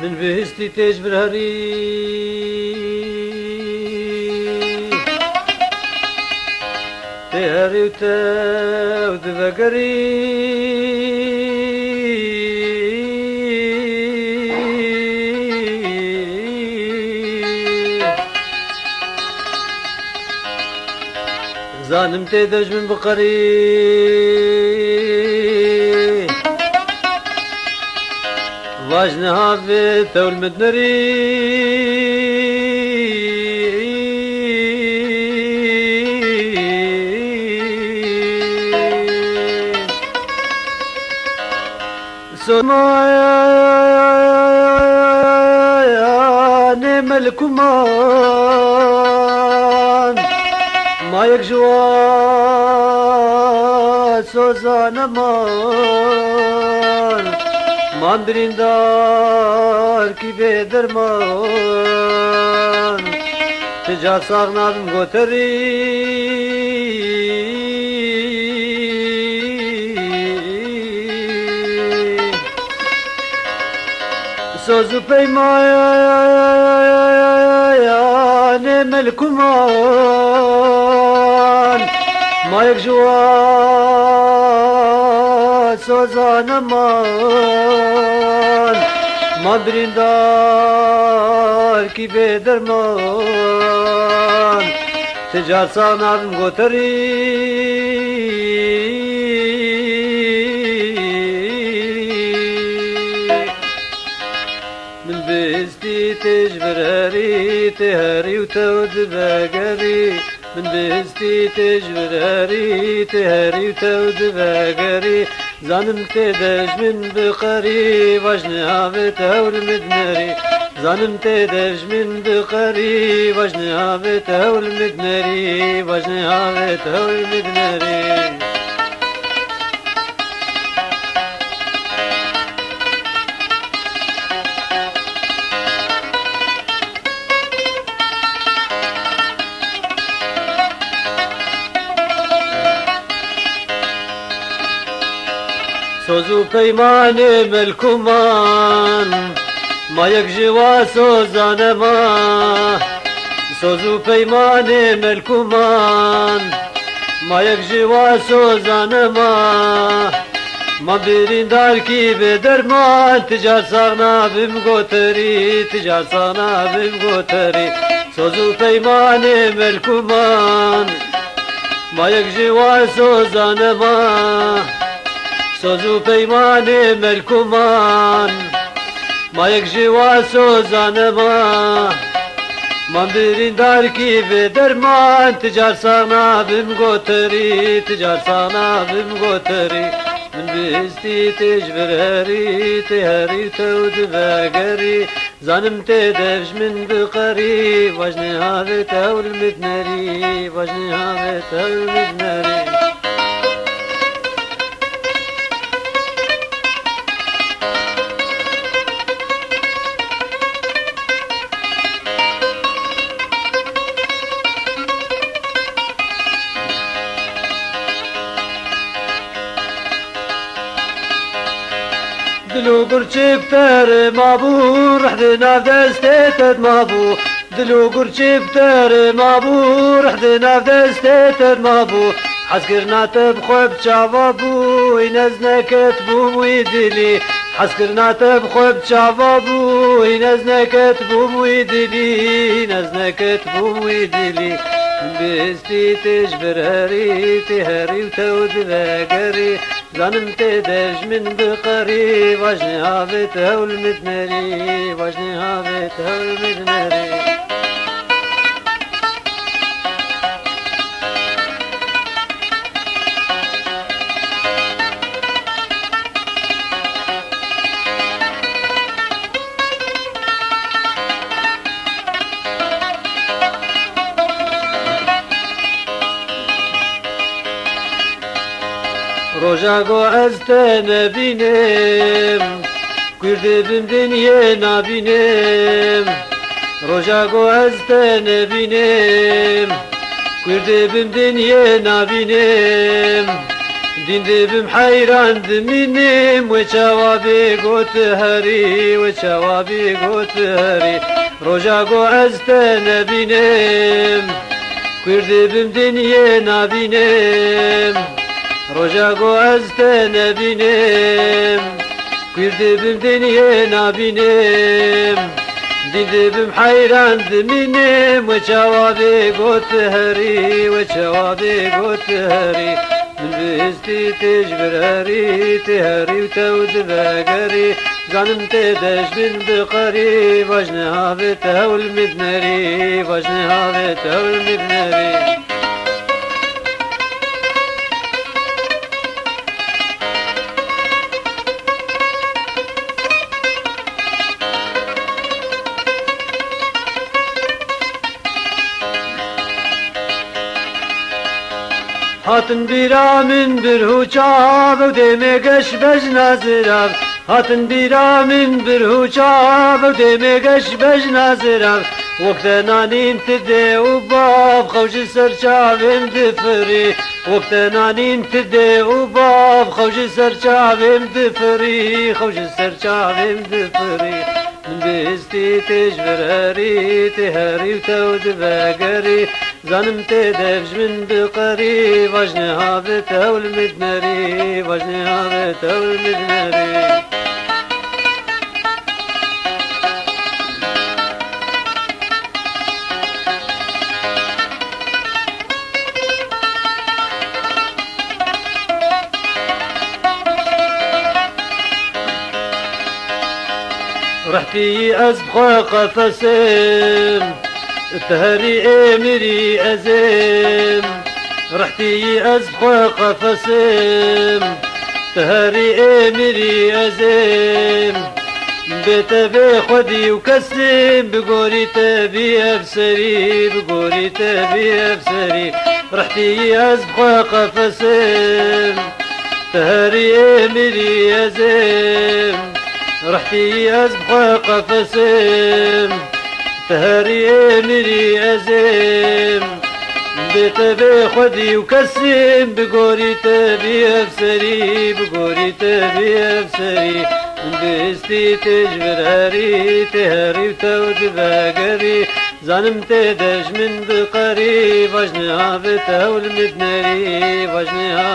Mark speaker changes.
Speaker 1: من بهشتی تجبر هری تهری و تاو دبگری زانم تدج من بقري واجنها في ثول مدنري سمايا نمل كمان ما يكجوا سوزانا مان بريندار كي بدرمان تجار صاغنا بمغوتري سوزو بيمايا نمل كمان ما يكجوا سوزانا مان بريندار كي بدرمان تجار صاغنا بمغوتري من بهستي تجبر هري تهري وتود باقري من بهستي تجبر هري تهري وتود باقري زانم تدج من بقري واجني عابت هور مدنري زانم تدج من بقري واجني عابت هور مدنري واجني عابت هور مدنري سوزو پیمان ملکومان ما یک جوا سوزانه ما سوزو پیمان ملکومان ما یک جوا سوزانه ما بریندار کی به درمان تجار ساغنا بیم گوتری تجار ساغنا بیم گوتری سوزو پیمان ملکومان ما یک جوا سوزانه سوزو پیمان ملکومان ما یک جوا سوزانه من بریندار کی به درمان تجار ساغنا بیم گوتری تجار ساغنا بیم گوتری من بهستی تجبر هری تهری تود باقري زانم تدفش من بقري واجني هذا تول مدنري واجني هذا تول مدنري دلو قرشي بتر مابو رحدنا دستيت مابو دلو قرشي بتر مابو رحدنا دستيت مابو حسكرنا تبخو بشافابو ينزنا كتبو ويدلي حسكرنا تبخو بشافابو ينزنا كتبو ويدلي ينزنا كتبو ويدلي بستي تجبر هري تهري وتود باقري زانم تدج من بقري واجني هابت هول مدنري واجني هابت هول مدنري روجاگو از نبینم کرده بم دنیا نبینم روجاگو از نبینم کرده بم دنیا نبینم دين دبم حيران دمينم وشوابي قوت هري وشوابي قوت هري رجا قو عزتنا بينم كرد بم دنيا نابينم رجا قو عزتنا بينم كرد بم دنيا نابينم دين دبم حيران دمينم وشوابي قوت هري وشوابي قوت هري من بستي تجبر هري تهري وتود باقري زانم تدش من بقري واجنها بتهول مدنري واجنها بتهول مدنري هاتن بیرا من برهوچا و دمگش بجنا زراب هاتن بیرا من برهوچا و دمگش بجنا زراب وقت نانین تده و باب خوش سرچاویم دفری وقت نانین تده و باب خوش سرچاویم دفری خوش سرچاویم دفری من بستی تجبر هری تهری و تود باقری زانم تدفج من بقري واجنها بتهول مدنري واجنها بتهول مدنري رحتي أزبخ قفسم تهري امري ازم رحتي ازخو قفسم تهري امري ازم بيت بخدي وكسم بقولي تبي ابسري بقولي تبي ابسري رحتي ازخو قفسم تهري امري ازم رحتي ازخو قفسم تهري امري ازم بيت بخدي وكسم بقولي تبي افسري بقولي تبي افسري بستي تجبر هري تهري وتود باقري زانم تدش من بقري واجنها بتهول مدنري واجنها